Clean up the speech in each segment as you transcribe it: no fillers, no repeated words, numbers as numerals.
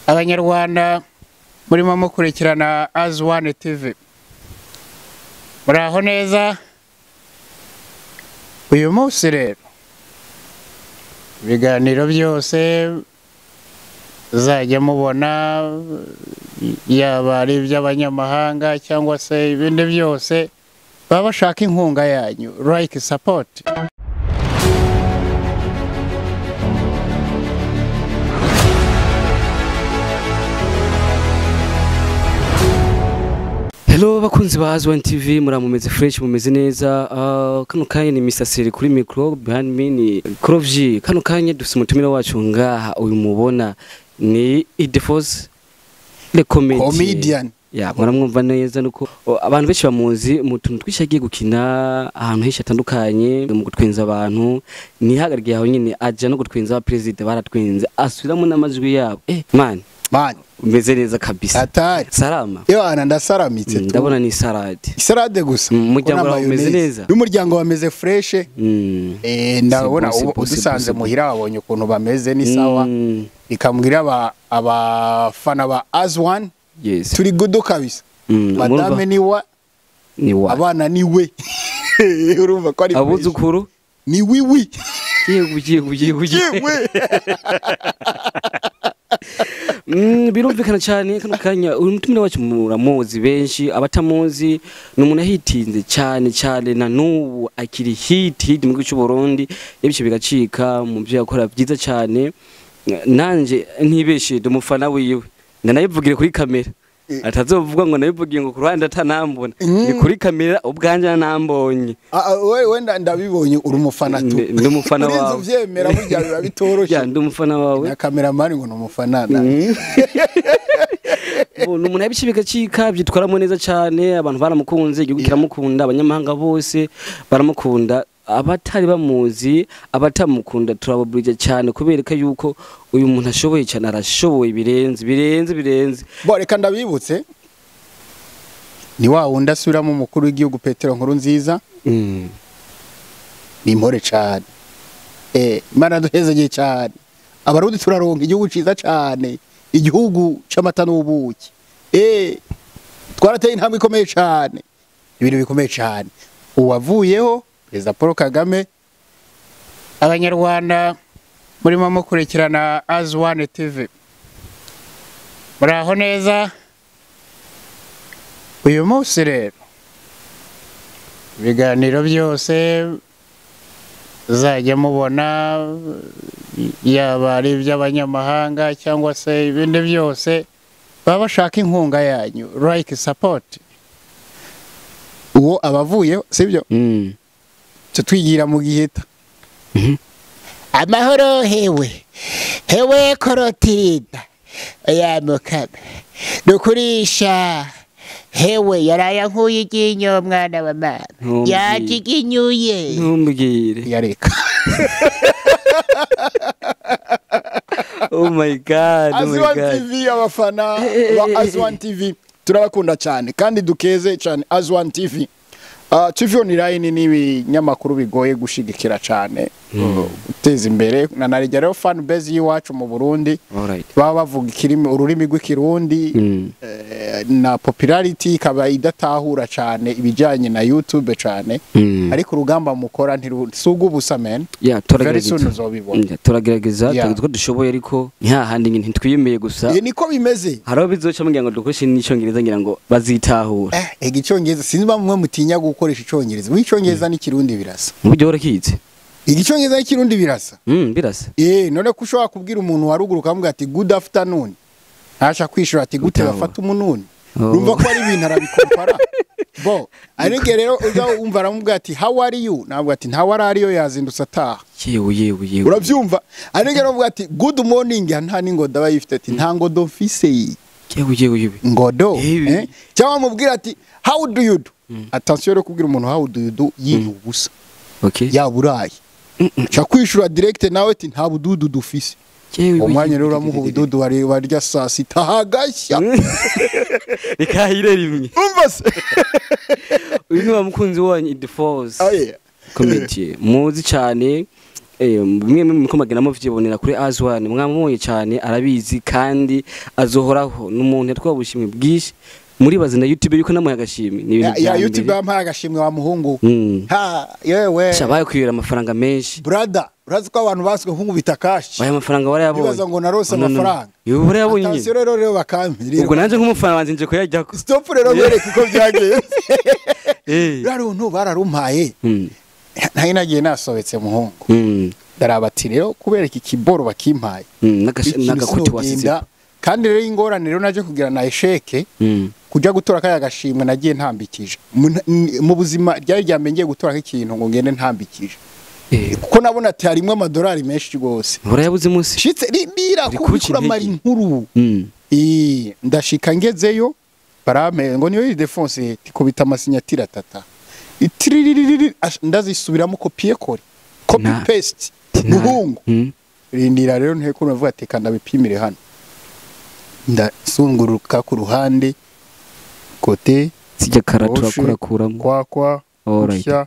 Abanyarwanda murimo mukurikirana As One TV. Muraho neza. Uyu munsi rero ibiganiro byose uzajya mubona yaba ari iby'abanyamahanga cyangwa se ibindi byose baba bashaka inkunga yanyu, like support. Hello bakunzi ba As One TV, muramumeze fresh, mumeze neza. Kano kanya ni Mr. Siri kuri micro, behind me ni Krovji. Kano kanya dufite umutumira wacu ngaha, uyu mubona ni Ildephose, le comedian. Ya muramwumva neza nuko abantu benshi bamuzi mu tuntu twishagiye gukina ahantu henshi atandukanye mu gutwenza abantu, ni hagargiye aho nyine aje no gutwenza président, baratwenze asubiramo n'amajwi yabo. Man umeze neza kabisa. Atari salama. Yo ana ndasaramitse tu. Ndabona ni salade gusa. Umuryango umeze neza. N'umuryango wameze fresh. Ndabona udusanze muhira wabonye ukuntu bameze ni sawa. Ikambwira abafana ba As One. Yes. Turi good kabisa. Madame niwa. Abana niwe. Urumva ko ari abuzukuru ni wiwi. Yewe. Birumvikana cyane kano kanya uyu mutumire wacu muramuzi benshi, abatamuzi n'umuntu ahitinze cyane na n'ubu akiri hit mu gihugu cy'u Burundi, ibyo bigacika mu byo yakora byiza cyane. Nanje ntibeshe ndumufana wiwe, ndanayivugire kuri kamera, atazovuga ngo nabivugiye ngo kuruhande atanambona, ni kuri kamera ubwanje nambonye. Wewe ndabibonye uri umufana tu. Ndumufana wawe. Urinze uvyemera burya biba bitoroshye. Ya ndumufana wawe. Na cameraman ngo numufana na. N'umuntu yabici bigacika byitwaramo neza cyane, abantu baramukunze, igihugu kiramukunda, abanyamahanga bose baramukunda. Abatari bamuzi, abatamukunda turababurije cyane kubereka yuko uyu muntu ashoboye cyane, arashoboye birenze. Bo reka ndabibutse ni wa wundi asubiramo umukuru w'igihugu Petero Nkurunziza. Ni impore cyane. Imana duhezeye cyane. Abarundi turaronka igihugu ciza cyane, igihugu c'amata n'ubuki. Twarateye intambwe ikomeye cyane, ibintu bikomeye cyane. Uwavuyeho Président Paul Kagame. Abanyarwanda murimo mukurikirana As One TV. Muraho neza. Uyu munsi rero ibiganiro byose uzajya mubona yaba ari iby'abanyamahanga cyangwa se ibindi byose baba bashaka inkunga yanyu, like support. Uwo abavuyeho sibyo? Twigira mu giheta. Amahoro hewe korotirida ya mukaba dukurisha hewe yaraya nkuye iginyo mwana wa mama yajiginyuye ntumbwire yareka. Oh my god. As One TV, abafana ba As One TV turabakunda cyane kandi dukeze cyane As One TV. TV online ni ibinyamakuru bigoye gushigikira cyane, uteza imbere na narijya rero fan base yiwacu mu Burundi. Baba bavuga ururimi rw'ikirundi, na popularity ikaba idatahura cyane ibijyanye na YouTube cyane, ariko urugamba mukora ntisugu busa men. Turagerageza ko dushoboye, ariko ntihahandi nyine ntitwiyemeye gusa. Niko bimeze. Haraho bizoca mugira ngo dukoreshe n'icyongereza ngira ngo bazitahura. Igicyongereza sinzi bamwe mutinya gukoresha icyongereza. W'icyongereza n'ikirundi birasa. Uburyo horakize. Igicyongereza n'ikirundi birasa. Birasa. None ko ushobora kubwira umuntu waruguruka amuga ati good afternoon, asha kwishura ati gute bafata umununi. Urumva ko ari ibintu arabikompara. Bo ariko rero uza umva aramubwira ati how are you, nabwo ati nta wari yo yazindutse ataha. Yewe urabyumva. Ariko rero avuga ati good morning, nta ningodo abayifite ati nta ngodo mfise. Yewe ngodo. Cyangwa mubwira ati how do you do. Attention rero kubwira umuntu how do you do yinubusa. Okay. Yaburaye. Cha kwishura direct nawe ati nta bududu dufise. Umwanya rero uramuha ubududu warya saa sita hagashya. Ikahire rimwe. Umva se. Uyu ni wa mukunzi wanyu Ildephose. Oh yeah. Comedy muzi cyane bimwe muko magena mu vyibonera kuri Azwan mwamubonye cyane arabizi kandi azohoraho n'umuntu yatwabushimwe bwishi muri bazina YouTube yuko namuye agashimwe ni ibintu ya YouTube bampaye agashimwe wa muhungu ha yewe shabaye kwira amafaranga menshi brother urazi ko abantu baswe nkungu bitakashi baya amafaranga wari yabonye bibaza ngo narose amafaranga yo buri yabonye atasiyo rero bakampirira ubwo nanje nk'umufana wanje nje ko yajyako stop rero bereka uko byagenze rero no bararumpaye ntaye nagiye nasobetse muhungu darabati rero kubereka ikiboro bakimpaye nagakuti wasize kandi rero ingorane rero naje kugira na esheke kujya gutora kaya gashimwe nagiye ntambikije mu buzima ryari ryambe ngiye gutora ikintu ngo ngende ntambikije kuko nabona ati harimo amadolari menshi gose urayabuze munsi shitse rindira kubikura mari nkuru ndashika ngezeyo barame ngo niyo Ildephose tikubita amasinyatira tata itiririri ndazisubiramo copy paste muhungu rindira rero nteko navuga ati kanda bipimire hano ndasunguruka ku ruhande kote sijya karatura kurakuramo kwa oraya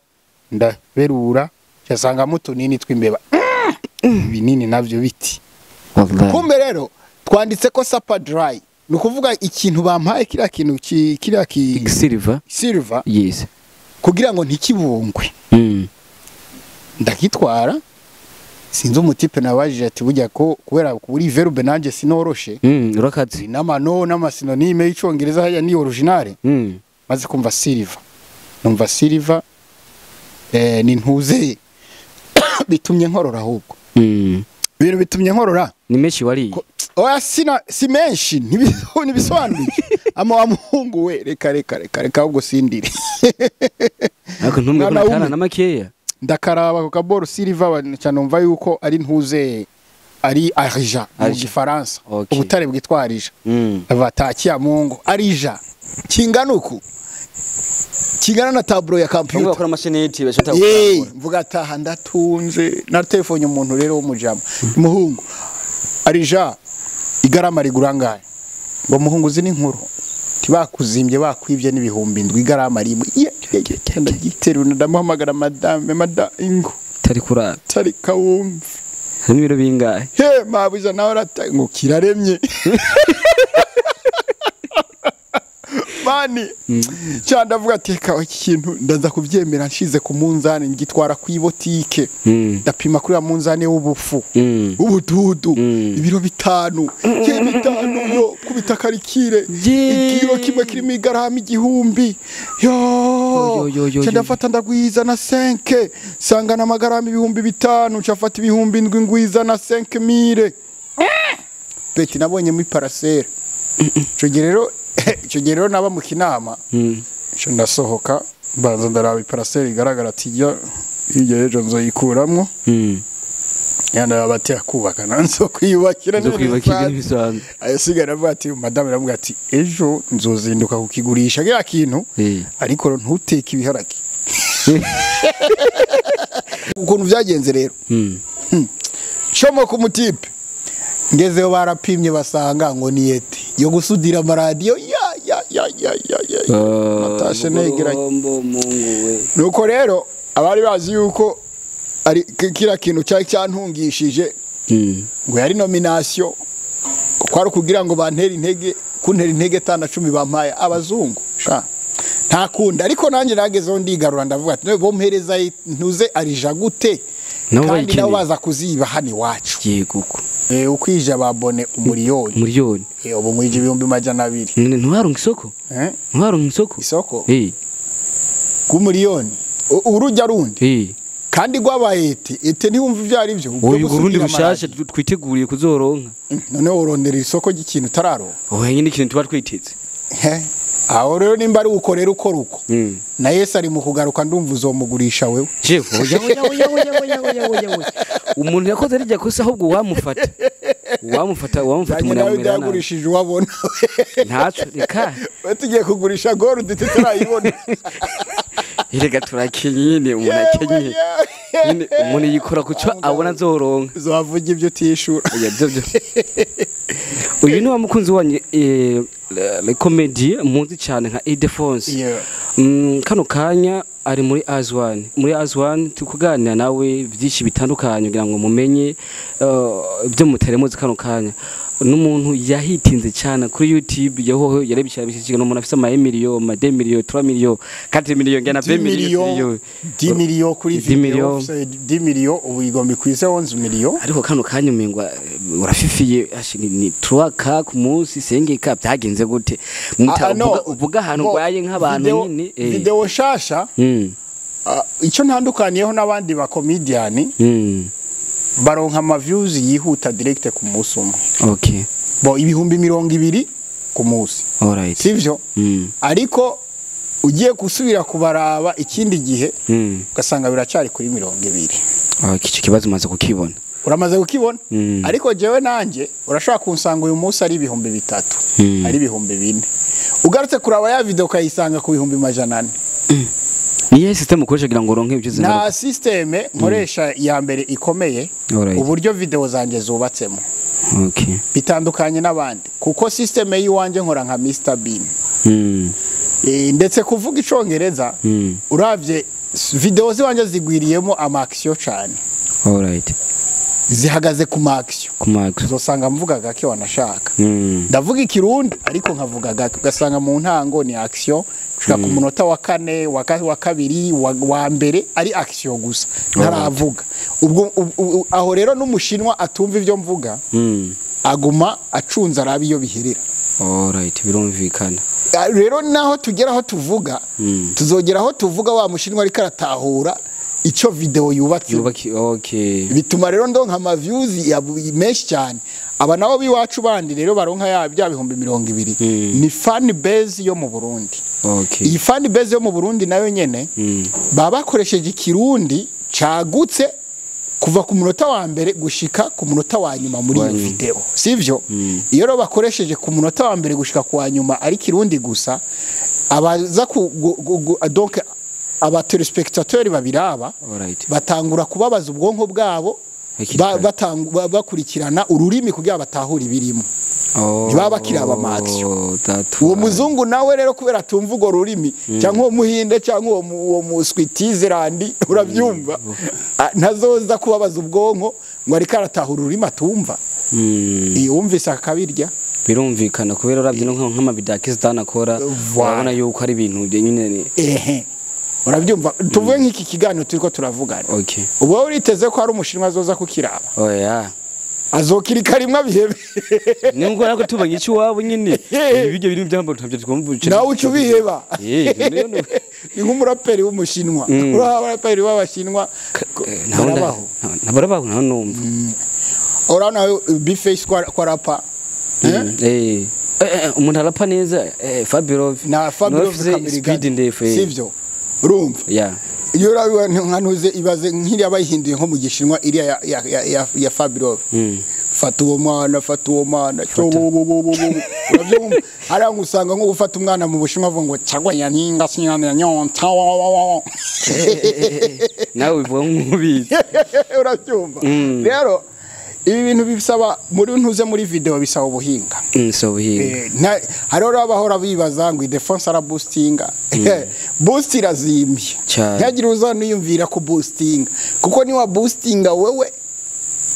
ndaberura cyasanga muto nini twimbeba binini navyo biti kumbe rero twanditse ko sapa dry nukuvuga ikintu bampaye kira kintu kira ki silver yes kugira ngo ntikibungwe ndakitwara sinzi umutipe nabajije ati bujya ko kubera kuri verbe nanje sinoroshe urakazi n'amano n'amasinonime y'icongereza haya ni originale maze kumva silver numva silver ni ntuze bitumye nkorora ahubwo ibintu bitumye nkorora ni menshi wari oya si menshi ntibisobanuye ama muhungu we reka ubwo sindire ariko ntumwe kunatana namakeya ndakaraba ku kaboro silver cyane umva yuko ari ntuze ari arija mu gifaransa ubutare bwitwarije avatakiya mungu arija kinganuku kingana na tableau ya computer bakora amasheneti bashata mvuga ataha ndatunze na telefone umuntu rero w'umujama muhungu arija igarama rigurangaye ngo muhungu zini nkuru tibakuzimbye bakwivye n'ibihumbi ndwi igarama rimwe cyenda giteruna ndamuhamagara madame ingo tari kawumva n'ibiro bingahe mabuja nawe ngo kiraremye mani cyanda avuga ati kawa ikintu ndaza kuvyemera nshize ku munzani ngitwara ku ibotike ndapima kuri ya munzani w'ubufu ubududu ibiro 5 yo kubita karikire ikiro kimwe kirimo igarama igihumbi yo cyanda fata ndagwiza na 5 sangana amagarama ibihumbi 5 cyafata ibihumbi 7 ngwiza na 5000 beti nabonye mu parcelle icyo rero naba mu kinama cyo ndasohoka banza ndaraba parcelle igaragara ati iyo ejo nzoyikuramwo yana abati akubaka nanso kwiyubakira n'ibisanzwe ayisigara avuga ati madame aravuga ati ejo nzozinduka kukigurisha kya kintu ariko ntuteke ibiharage ukuntu byagenze rero shomo ku mutipe ngezeyo barapimye basanga ngo ni yeti yo gusudira amaradiyo natashe negeranye nuko rero abari bazi yuko ari kira kintu cyari cyantungishije ngo yari nomination kwari kugira ngo bantera intege kuntera intege 10 bampaye abazungu sha nta kunda ariko nanjye nagezeho ndigarura ndavuga ati bo mpereza ntuze arija gute kandi nabo baza kuziba hani wacu yeguko ukwije ababone umuriyoni ubu mwije ibihumbi 200 ntuharunga isoko ntuharunga isoko ku miliyoni urujya rundi kandi gwabayete ntiwumva ivyari byo ubwo Burundi bushashe twiteguriye kuzoronka none urondera isoko gikintu tararo nyine ikintu tuba twiteze aho rero nimba ari ukorera ukora uko na Yesu ari mu kugaruka ndumva uzomugurisha wewe umuntu yakoze rijya kosa ahubwo wamufata umuntu yagurishije wabona ntaco reka tugiye kugurisha gold tutarayibona irega turakenyine umuntu akenye nyine umuntu yikora kuco abona zoronka zovuga ibyo tishura uyu ni wa mukunzi wanye le comedy muzi cyane nka Ildephose. Yeah. Kano kanya ari muri muri Azwan tukuganira nawe byinshi bitandukanye kugira ngo mumenye byo muteremuzi kano kanya n'umuntu yahitinze cyane kuri YouTube yaho yarebishye no umuntu afite ama million, ma 2 million, 3 million, 4 million ngena 20 million, 10 million kuri video, 10 million ubigombe kwise 11 million. Ariko kano kanya umengwa urafifiye ni 3k ku munsi 5k byagenze gute uvuga ahantu gwaye nk'abantu nyine video shasha icyo ntandukaniyeho n'abandi ba comedian baronka ama views yihuta direct ku munsi umwe. Okay. Bo ibihumbi 200 ku munsi. Alright. Sivyo? Ariko ugiye gusubira kubaraba ikindi gihe ugasanga biracari kuri 200. Iki kibazo maze kukibona. Uramaze kukibona? Ariko jewe nanje urashaka kunsanga uyu munsi ari ibihumbi 3, ari ibihumbi 4. Ugarutse kuraba ya video kayisanga ku bihumbi 400. Niye system ukoresha kugira ngo uronke ibyo zina. Na system nkoresha ya mbere ikomeye uburyo video zanje zubatsemo. Okay. Bitandukanye n'abandi kuko system yiwanje nkora nka Mr Bean. Ndetse kuvuga icongereza uravye video ziwanje zigwiriyemo ama action cyane. Alright. Zihagaze ku action. Ku action. Uzosanga mvuga gake wanashaka. Ndavuga ikirundi ariko nkavuga gake ugasanga mu ntango ni action kushika ku munota wa 4 wa 2 wa mbere ari action gusa ntaravuga ubwo aho rero n'umushinwa atumva ivyo mvuga aguma acunza arabi iyo biherera. Alright, birumvikana. Rero naho tugera aho tuvuga tuzogera aho tuvuga wa mushinwa ari karatahura ico video yubatse. Okay. Bituma rero ndonka ama views menshi cyane. Aba nabo biwacu bandi rero baronka ya bya bihumbi 200 ni fan base yo mu Burundi. Okay. Iyi fan base yo mu Burundi nayo nyene baba bakoresheje ikirundi cagutse kuva ku munota wa mbere gushika ku munota wa nyuma muri iyo video. Sivyo? Iyo ro bakoresheje ku munota wa mbere gushika kwa nyuma ari kirundi gusa abaza donc aba telespectateurs babiraba batangura kubabaza ubwonko bwabo bakurikirana ururimi kugira batahura ibirimo. Baba bakiraba amaxio. Uwo muzungu nawe rero kubera tumva ugo rurimi cyangwa uwo muhinde cyangwa uwo muswitizerandi urabyumva ntazoza kubabaza ubwonko ngo ari karatahura ururimi atumva. Yumvise akabirya birumvikana kubera uravye no nk'amabidaki zitanakora urabona yuko ari ibintu nyine urabyumva tuvuye nk'iki kiganiro turiko turavugana. Okay. Ubu uriteze ko ari umushinwa azoza kukiraba. Oya. Azokirika rimwe bihebe. Ningo nako tubanye iki wabo nyine. Ibyo bintu byambo ntavyo twumva. Nawe ucu biheba. Ni nk'umuraperi w'umushinwa. Urabaperi w'abashinwa. Nabarabaho naho numva. Orana Bface kwa rapa. Umuntu arapa neza Fabio na Fabio speed ndefu. Sivyo. Urumva? Yeah. Iyo rawe nkanuze ibaze nkiri abayihinduye nko mu gishinwa iri ya Fabio. Fata uwo mwana urabyumva ara ngusanga nko gufata umwana mu bushinwa avuga ngo cyagwa ya ninga sinyana ya nyonta nawe uvuga nk'ubizi urabyumva rero ibi bintu bisaba muri ntuze muri video bisaba ubuhinga so buhinga haro rabahora bibaza ngo Ildephose ara boostinga boostira zimbye ntagira uzaniyumvira ko boostinga kuko ni wa boostinga wewe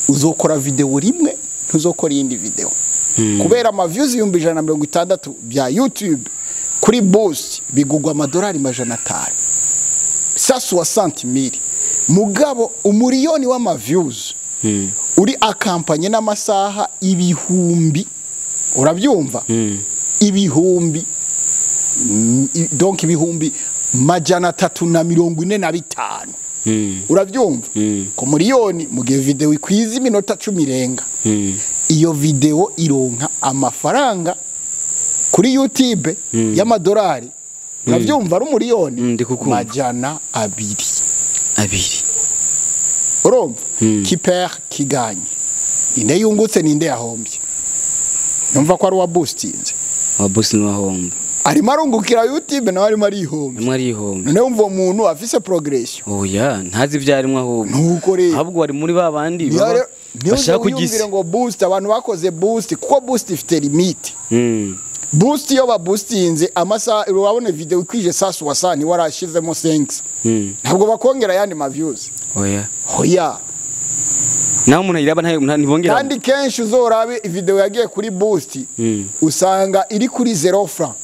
uzokora video rimwe ntuzokora indi video kubera ama views 160 bya YouTube kuri boost bigugwa amadolari $500 $160,000 mugabo umuriyoni w'ama views uri akampanye n'amasaha ibihumbi urabyumva ibihumbi donc ibihumbi 345 urabyumva ko miliyoni mugihe video ikwiza iminota 10 irenga iyo video ironka amafaranga kuri YouTube y'amadolari urabyumva ari miliyoni $200 urumva kiper kiganye inde yungutse ninde yahombye numva ko ari wa boostinze wahomba ari marungukira YouTube nawe ari marihomba none umva umuntu afise progression oya ntazi byarimwe ahomba nuko rero ahubwo bari muri babandi bashaka kugisa ngo boost abantu bakoze boost kuko boost ifite limit boost yo ba boostinze amasa urabone video ikwije sasu wasani warashizemo 5 ntabwo bakongera yandi ma views oya naho umuntu iraba ntibongera kandi kenshi uzorabe video yagiye kuri boost usanga iri kuri 0 francs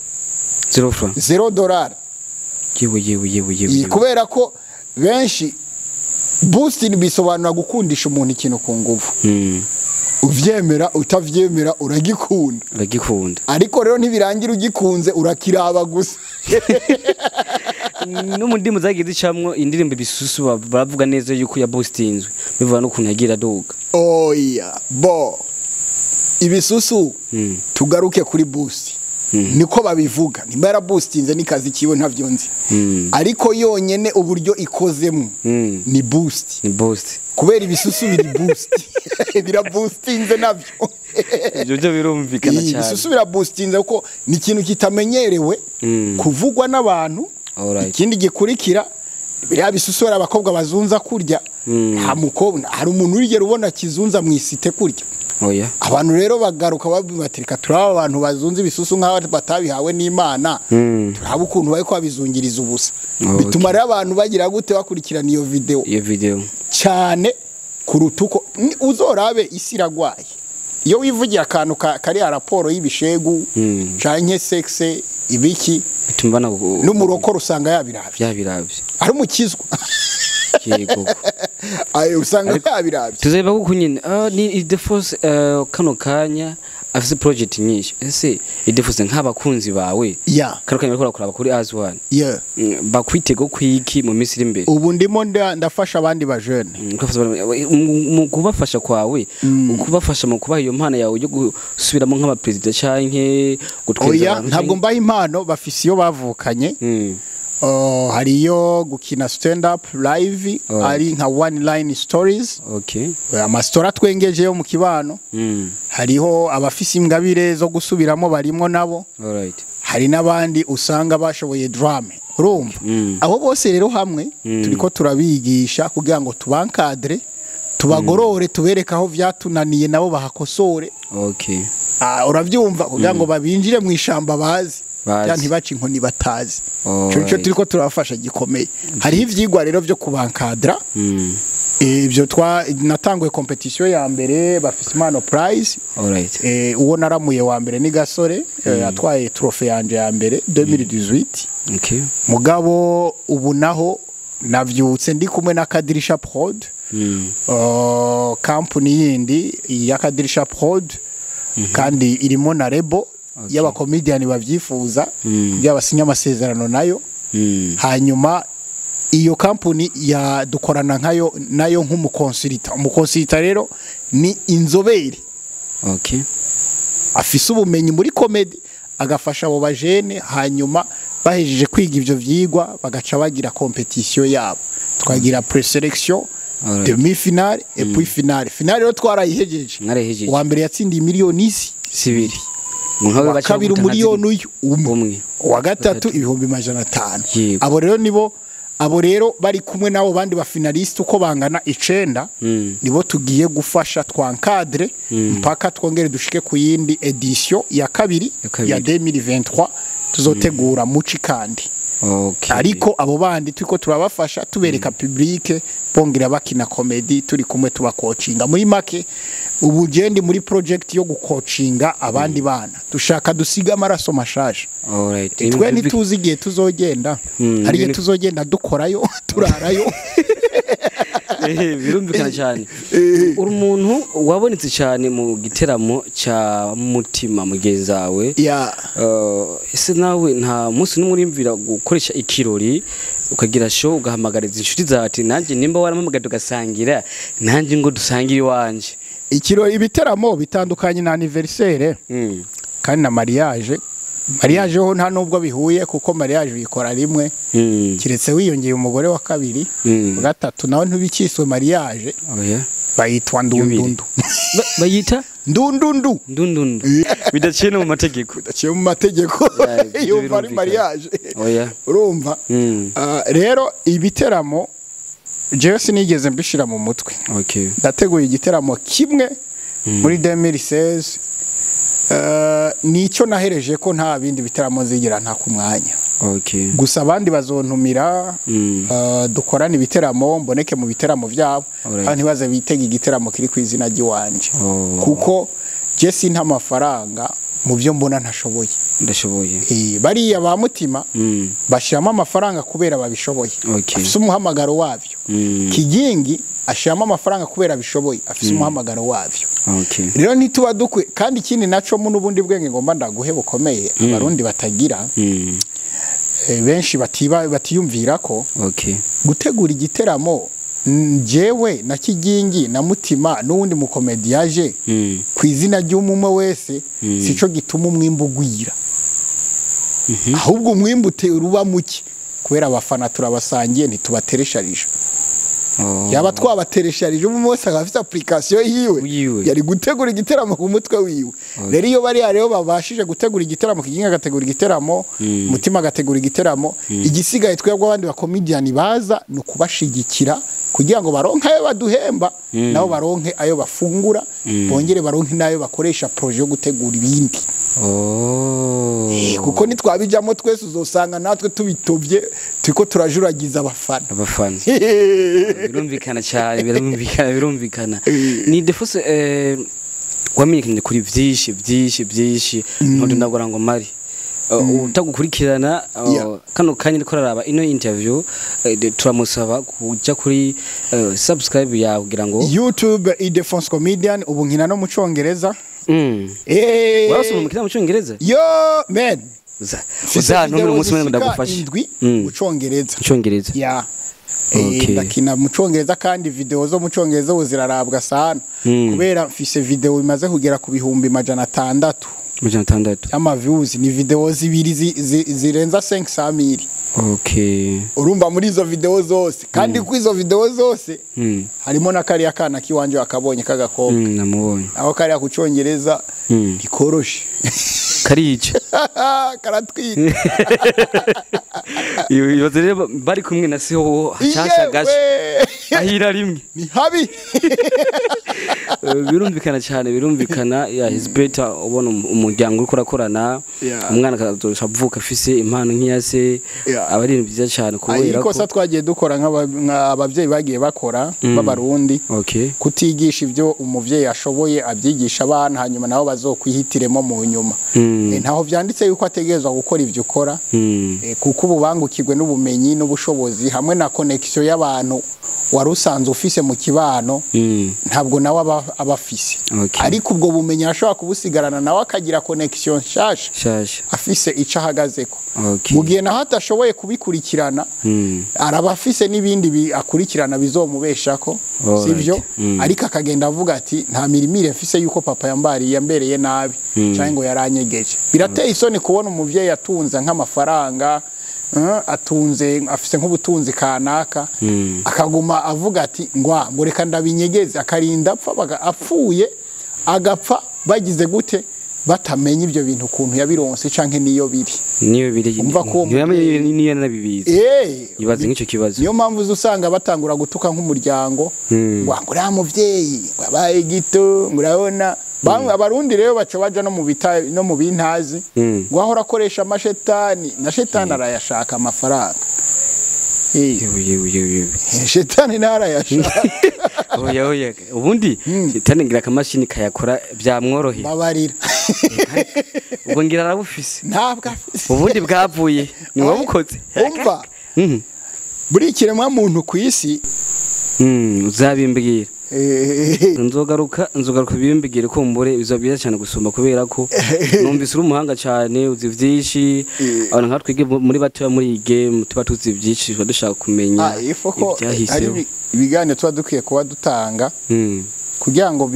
$0 yewe kubera ko benshi boosting bisobanura gukundisha umuntu ikintu ku nguvu uvyemera utavyemera uragikunda ariko rero ntibirangira ugikunze urakiraba gusa n'umudimu zagize icamwo indirimbo bisusu bavuga neza yuko ya boostinzwe bivuga no kuntu yagira doga oya bo ibisusu tugaruke kuri boost niko babivuga nimba yara boostinze nikazi kiwe ntavyonzi ariko yonyene uburyo ikozemo ni boost kubera ibisusu biri boost bira boostinze navyo ibyo birumvikana cyane ibisusu bira boostinze kuko ni ikintu kitamenyerewe kuvugwa n'abantu ikindi gikurikira biriya bisusu abakobwa bazunza kurya nta mukobwa hari umuntu urigera ubona kizunza mu isite kurya abantu rero bagaruka babibatirika turaba abantu bazunze ibisusu nk'aho batabihawe n'Imana turaba ukuntu bari kwabizungiriza ubusa bituma rero abantu bagira gute bakurikirana iyo video cyane kurutuko uzorabe isi iragwaye iyo wivugiye akantu kari raporo y'ibishegu canke sexe ibiki bitumbana n'umuroko rusanga yabiravye ari umukizwa yego ayo usanga yabiravye tuzeba kuko nyine ni Ildephose kano kanya afise project nyinshi ese Ildephose nk'abakunzi bawe kano kanya bariko kuraba kuri As1 bakwitego kwiki mu minsi iri imbere ubu ndimo ndafasha abandi ba jeune mu kubafasha kwawe ukubafasha mu kubaha iyo mpano yawe yo gusubiramo nk'aba président canke gutweza ntabwo mbaye impano bafise iyo bavukanye hariyo gukina stand up live ari nka one line stories ama story twengeje yo mu kibano hariho abafise ingabire zo gusubiramo barimo nabo hari nabandi usanga bashoboye drama urumva abo bose rero hamwe turiko turabigisha kugira ngo tubankadre tubagorore tubereka aho vyatunaniye nabo bahakosore uravyumva kugira ngo babinjire mu ishamba bazi ntibaci inkoni batazi cyo turiko turafasha gikomeye hari ivyigwa rero byo kubankadra ibyo natanguye competition ya mbere bafise impano prize uwo naramuye wa mbere ni Gasore atwaye trophy yanje ya mbere 2018 mugabo ubu naho navyutse ndi kumwe na Kadirisha Prod company yindi ya Kadirisha Prod kandi irimo na Rebo yaba comedian bavyifuza byabasinya amasezerano nayo hanyuma iyo company ya dukorana nayo nk'umukonsulta rero ni inzobere afise ubumenyi muri comedy agafasha abo bajene hanyuma bahejeje kwiga ivyo vyigwa bagaca bagira competition yabo twagira preselection demi-finale et puis finale rero twarayihejeje wa mbere yatsindiye miliyoni 2 kabiri umuliyoni umwe wa gatatu 500,000 abo rero bari kumwe nabo bandi ba finaliste uko bangana 9 nibo tugiye gufasha twankadre mpaka twongere dushike ku yindi edition ya kabiri ya 2023 tuzotegura muci kandi ariko abo bandi turiko turabafasha tubereka public bongera bakina comedy turi kumwe tubakocinga muri make ubugendi muri project yo gukocinga abandi bana dushaka dusiga amaraso mashasha twe ntituzigiye tuzogenda hariye tuzogenda dukorayo turarayo birumvikana cyane uri umuntu wabonetse cyane mu giteramo cya mutima mugenzi wawe ese nawe nta munsi n'umurimvira gukoresha ikirori ukagira show ugahamagariza inshuti zawe ati nanjye nimba waramamagaye tugasangira nanjye ngo dusangire wanje ikirori ibiteramo bitandukanye na anniversaire kandi na mariage ho nta nubwo bihuye kuko mariage uyikora rimwe kiretse wiyongeye umugore wa kabiri gatatu nawe ntubikiswe mariage bayitwa ndundundu bayita ndundundu bidaciye mu mategeko iyo bari mariage urumva rero ibiteramo jewe sinigeze mbishira mu mutwe ndateguye igiteramo kimwe muri 2016 nico nahereje ko nta bindi biteramo zigira nta kumwanya. Okay. Gusa abandi bazontumira dukorana ibiteramo mboneke mu biteramo byabo kandi baze bitega igiteramo kiri kwizina ry'iwanje kuko je sinta amafaranga mu byo mbona ntashoboye ndashoboye bariya ba mutima bashiramo amafaranga kubera babishoboye afise umuhamagaro wavyo kigingi ashiramo amafaranga kubera bishoboye afise umuhamagaro wavyo rero nituba dukwe kandi ikindi naco mu nubundi bwenge ngomba ndaguhe bukomeye abarundi batagira benshi batiyumvira ko gutegura igiteramo jewe na kigingi na mutima n'uwundi mukomediyaje kwizina ry'umumwe wese sico gituma umwimbo gwira ahubwo umwimbo ruba muke kubera abafana turabasangiye ntitubateresharije yaba twabateresharije umwe wese agafite application yiwe yari gutegura igiteramo ku mutwe wiwe rero iyo bari rero babashije gutegura igiteramo kiginga agategura igiteramo mutima agategura igiteramo igisigaye twebwe abandi ba comedian baza no kubashigikira kugira ngo baronke ayo baduhemba nabo baronke ayo bafungura bongere baronke nayo bakoresha projet yo gutegura ibindi kuko nitwabijamo twese uzosanga natwe tubitovye turiko turajuragiza abafana birumvikana cyane birumvikana ni Ildephose wamenyekanye kuri byinshi nto ndagora ngo mari utagukurikirana kano kanya ariko raraba ino interview turamusaba kujya kuri subscribe yawe kugira ngo YouTube Ildephose comedian ubu nkina no mu Congereza wasoma mukina mu Congereza yo man uza numero umunsi umwe ndagufasha mu Congereza ya ndakina mu Congereza kandi video zo mu Congereza uzirarabwa sana kubera mfise video imaze kugera ku bihumbi 600 ama views ni video zibiri zirenza 500,000 urumva muri izo video zose kandi ku izo video zose harimo na kariya kana kiwanje akabonye kagakobwa namubonye aho kariya ku Congereza ikoroshe karice karatwite iyo rero bari kumwe na siho hashashagashe ahira rimwe ni habi birumvikana cyane ya is better ubona umuryango uriko rakorana umwana akazovuka afise impano nk'iyase abari byiza cyane kubera ko twagiye dukora nk'abavyeyi bagiye bakora b'abarundi kutigisha ivyo umuvyeyi ashoboye abyigisha abana hanyuma nabo bazokwihitiremo mu nyuma ntaho vyanditse yuko ategerezwa gukora ivyo ukora kuko ububangukirwe n'ubumenyi n'ubushobozi hamwe na connection y'abantu warusanze ufise mu kibano ntabwo nawe abafise ariko ubwo bumenyi ashobora kubusigarana nawe akagira connection shasha afise ica hagazeko mu gihe naho atashoboye kubikurikirana arabafise n'ibindi akurikirana bizomubeshako sivyo ariko akagenda avuga ati nta mirimire mfise yuko papa yambereye nabi cyangwa ngo yaranyegeje birateye isoni kubona umuvyeyi atunze nk'amafaranga atunze afise nk'ubutunzi kanaka akaguma avuga ati ngo reka ndabinyegeze akarinda apfuye agapfa bagize gute batamenye ibyo bintu ukuntu yabironse canke niyo biri umva ko niyo nabibizi ibaze nk'icyo kibazo niyo mpamvu usanga batangura gutuka nk'umuryango ngo uriya muvyeyi wabaye gito ngurabona bamwe abarundi rero baca baja no mu bintazi ngo ahora akoresha amashetani na shetani arayashaka amafaranga shetani narayashaka oya ubundi shetani ngira akamashini kayakora byamworoheye babarira ubwo ngira arabufise ntabwo ubundi bwavuye ni wabukoze umva buri kiremwa muntu ku isi uzabimbwira nzogaruka bimbigire kumbure bizobyiza cyane gusumba kubera ko numvise uri umuhanga cyane uzi vyinshi abantu nka twige muri bato muri game tuba tuzi vyinshi dushaka kumenya ibyahise ibiganiro tuba dukwiye kuba dutanga kugira ngo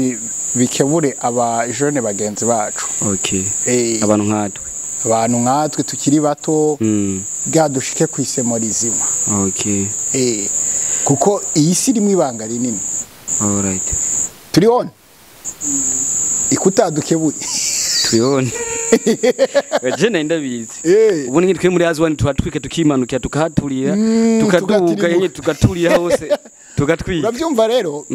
bikebure aba jeune bagenzi bacu abantu nkatwe tukiri bato bwadushike kwisemo rizima kuko iyi si rimwe ibanga rinini turi on ikutadukebuye turi on jene ndabizi ubu nkitwe muri azwani twatwike tukimanukira tukahaturira tukaduga yenye tugaturira hose tugatwika uravyumva rero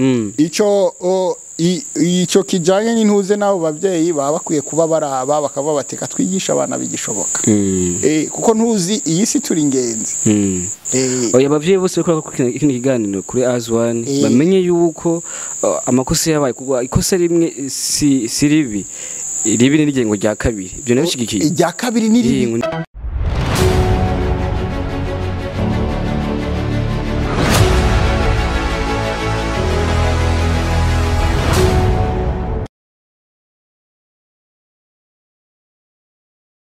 ico kijanye n'intuze nabo bavyeyi baba bakwiye kuba baraba bakaba bateka twigisha abana bigishoboka kuko ntuzi iyi si turi ingenzi oya abavyeyi bose bakora kino kiganiro kuri Azwan bamenye yuko amakosa yabaye kuko ikosa rimwe si ribi iribi ni rigengo rya kabiri ibyo nabishigikiye rya kabiri ni ribi